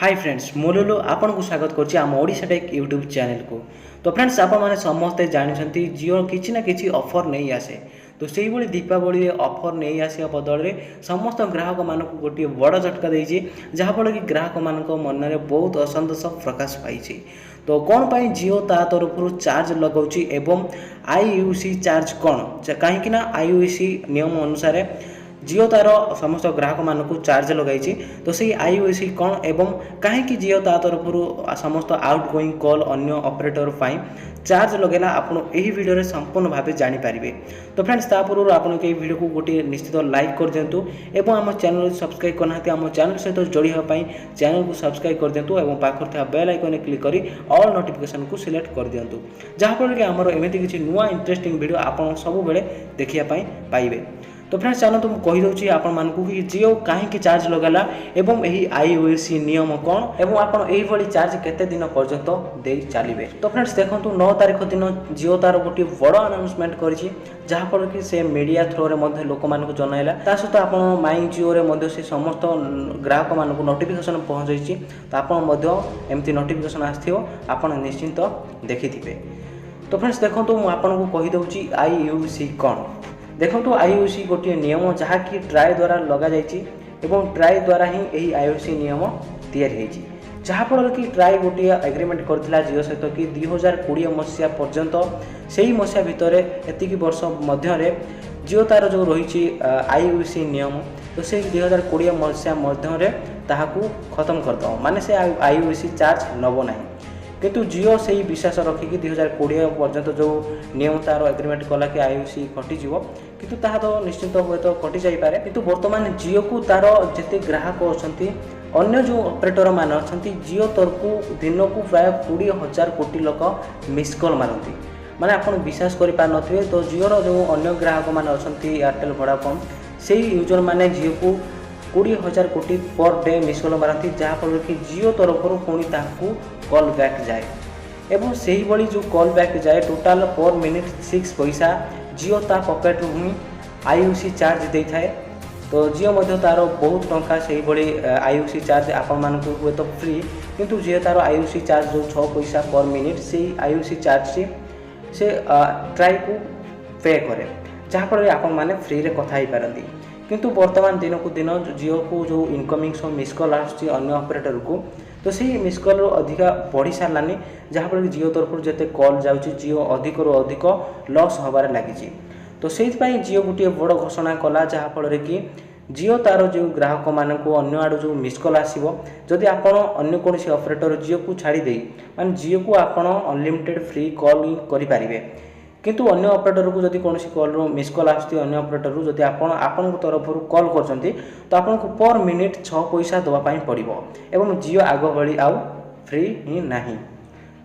Hi friends मुलुलु आपन को स्वागत करछि आम ओडिशा टेक यूट्यूब चैनल को। तो फ्रेंड्स आपण माने समस्ते जानिछंती जियो किछि ना किछि ऑफर नहीं आसे। तो सेही बळी दीपावली ऑफर नहीं आसिया बदल रे समस्त ग्राहक मानक गोटे बड़ झटका देछि जहा फल कि ग्राहक मानक मन रे बहुत असंतोष प्रकाश पाइछि। तो कौन पाई जियो ता तरफ चार्ज लगाउछि एवं आईयूसी चार्ज कौन कहीं ना आईयूसी नियम अनुसार जियो तार समस्त ग्राहक मानक चार्ज लगाई। तो सही आईयूसी कौन एवं कहीं जियो ता तरफ समस्त आउट गोइंग कॉल अन्य ऑपरेटर फाइन चार्ज लगेला आपन एही वीडियो रे संपूर्ण भाव जानि पारिबे। तो फ्रेंड्स ता पूर्व आपन के वीडियो को गोटे निश्चित लाइक कर दियंतु एवं आम चैनल सब्सक्राइब करनाते आम चैनल सहित जोड़ी होगा पाई चैनल को सब्सक्राइब कर दियंतु एवं पाखर था बेल आइकन क्लिक करी ऑल नोटिफिकेशन को सिलेक्ट कर दियंतु जहाँ फल कि आमर एमती किसी नुआ इंटरेस्टिंग वीडियो आपन सब बेले देखिया पाई पाइबे। तो फ्रेंड्स चलते मुझे कहीदे आपण मानक कि जियो कहीं चार्ज लगाला एवं यही आईयूसी नियम कौन एवं आपड़ यही चार्ज केते दिन पर्यंत दे चलिए। तो फ्रेंड्स देखो 9 तारिख दिन जियो तार गोटे बड़ अनाउंसमेंट करिछि जहाँफल कि से मीडिया थ्रो रे लोक मानक जनाइला ता सहित आप माई जियो रे से समस्त ग्राहक मानक नोटिफिकेशन पहुँची। तो आप एमती नोटिफिकेशन आसथियो आपण निश्चिंत देखिथिबे। तो फ्रेंड्स देखो मुझे आपको कहीदे आईयूसी कौन देखो आईयूसी गोटे नियम जहाँकि ट्राई द्वारा लग एवं ट्राई द्वारा ही यही आईयूसी नियम तैयारी जहाँफल कि ट्राई गोटे एग्रीमेंट करथिला जियो सहित कि 2020 मसीहा पर्यंत से ही मसीहा भितर एतिकी वर्ष मध्य जियो तार जो रही आईयूसी नियम तो से 2020 मसीहा मध्य ताहाकू खत्म करद माने से आईयूसी चार्ज नब ना किंतु जियो से ही विश्वास रखिकी 2020 पर्यंत जो नियम तार एग्रीमेंट कला कि आईयूसी कटिज किंतु ताहा तो निश्चिंत हुए तो कटि जाइपारे। किंतु वर्तमान जियो को तार जिते ग्राहक अच्छा अन्य जो ऑपरेटर मान अच्छा जियो तरफ दिन को प्राय 20,000 कोटी लोक मिस कॉल मारती माने आपन विश्वास करि पार नथिबे। तो जियोर जो अन्य ग्राहक मान अच्छा एयरटेल वोडाफोन से यूजर माने जियो को 20,000 कोटी पर डे मिस कॉल मारती जहाँफल कि जियो तरफ पुणी ताकू कॉल बैक जाए एवं से ही बड़ी जो कॉल बैक जाए टोटाल पर मिनिट 6 पैसा जियो ता पॉकेट ही आईयूसी चार्ज दे थाए। तो जियो मध्य तार बहुत टंका से ही बड़ी आईयूसी चार्ज आपण मानक हुए तो फ्री किंतु जियो तार आईयूसी चार्ज जो 6 पैसा पर मिनिट से आईयूसी चार्ज से ट्राई को पे करे जहाँफल आपण मैंने फ्री रे कथा ही पारती। किंतु वर्तमान दिन को दिन जियो को जो इनकमिंग सब मिस कॉल आसुची अन्य ऑपरेटर को तो सही मिस कॉल अधिका बढ़ी सारानी जहाँफल कि जियो तरफ जिते कॉल जाऊँगी जियो अधिक अधिक लॉस हबार लगी। तो से जियो गोटे बड़ घोषणा कला जहाँफल कि जियो तार जो ग्राहक मानक अन्य आड़ जो मिस कॉल आसो जदि आपण अन्य कौन ऑपरेटर जियो को छाड़ी माने जियो को आपण अनलिमिटेड फ्री कॉल करें किंतु अन्य ऑपरेटर को जदि कौन कॉल मिस कॉल आसती अन्य ऑपरेटर जदि आपण तरफ कॉल कर तो आपन को पर मिनिट 6 पैसा दवापाई पड़ो एवं जियो आग भली आउ फ्री ही नहीं।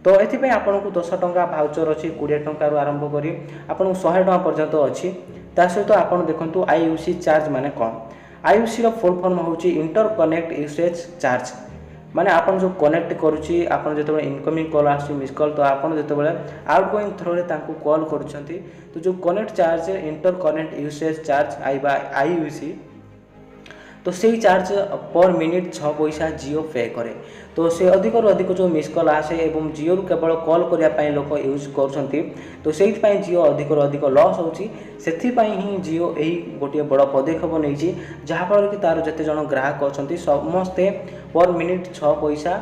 तो ये आपन को 10 टंका भाउचर अच्छी 20 टंकार आरंभ करी आपन को 100 टंका पर्यंत अच्छी ता सहित आपन देखंतु आईयूसी चार्ज माने कौन आईयूसी रो फुल फॉर्म होची इंटर कनेक्ट यूसेज चार्ज माने आपन जो कनेक्ट करूची आपन जतबे इनकमिंग कॉल आसी मिस कॉल तो आपन जतबे आउट गोइंग थ्रो रे तांको कॉल करूछंती तो जो connect charge inter connect usage charge IUC तो से चार्ज पर मिनिट 6 पैसा जियो पे करे। तो से अधिक अधिक जो मिस कॉल आसे एवं जियो केवल कॉल करने लोक यूज कर तो से जियो अधिक अधिक लॉस होची से ही जियो यही गोटे बड़ पदक्षेप नहीं जहाँफल कि तार जिते जन ग्राहक अच्छा समस्ते पर मिनिट 6 पैसा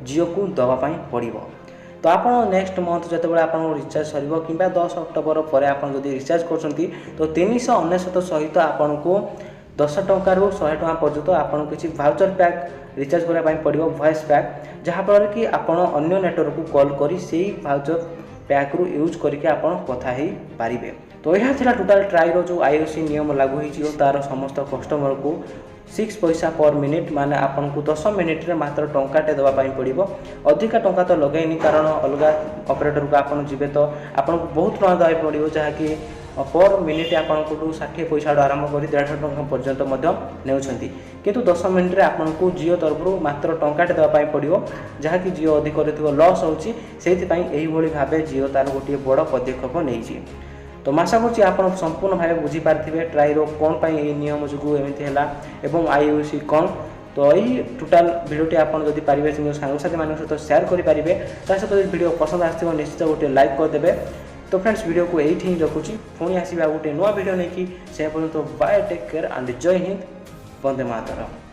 जियो को दवापाई पड़ो। तो आप नेक्स्ट मंथ जो आप रिचार्ज सर कि 10 अक्टोबर पर आप रिचार्ज कर तो 399 सहित आपन को 10 टंकार 100 टंका पर्यंत आपन किसी भाउचर पैक रिचार्ज करने पड़ो वॉइस पैक जहाँफल कि आपन अन्य नेटवर्क को कॉल करी से भाउचर पैक रु यूज करके आपन कथा ही पारिबे। तो यह था टोटाल ट्राई रो जो आईयूसी नियम लागू हो तार समस्त कस्टमर को 6 पैसा पर मिनिट माने आपन को 10 मिनिट रे मात्र टंकाटे दवापाई पड़ो अधिका टंका तो लगेनी कारण अलग ऑपरेटर को आपन जीवे तो आपन को बहुत टंका दवाई पड़ो जहाँकि पर मिनिट आपको 60 पैसा आरंभ कर 150 टंका पर्यंत नेउछंती किंतु 10 मिनिट रे आपको जियो तरफ मात्र टंकाटे दवापाई पड़ो जहाँकि जियो अधिक लॉस होची से भाव जियो तार गोटे बड़ पदक्षेप नहीं। तो आशा करुँच आप संपूर्ण भाव बुझीपारे ट्राई रो कौन पाई नियम जो एमती है एवं आईयूसी कौन तो यही टोटाल भिडियोटी आपन जदि पारिबे सांगसाथी मान सहित शेयर करेंगे ता सहित भिडियो पसंद आसो निश्चित गोटे लाइक करदे। तो फ्रेंड्स वीडियो को यही ही रखुची पुणी आसवा गोटे नुआ वीडियो नहीं कि से पर्यंत बाय टेक केयर एंड जय हिंद वंदे मातरम।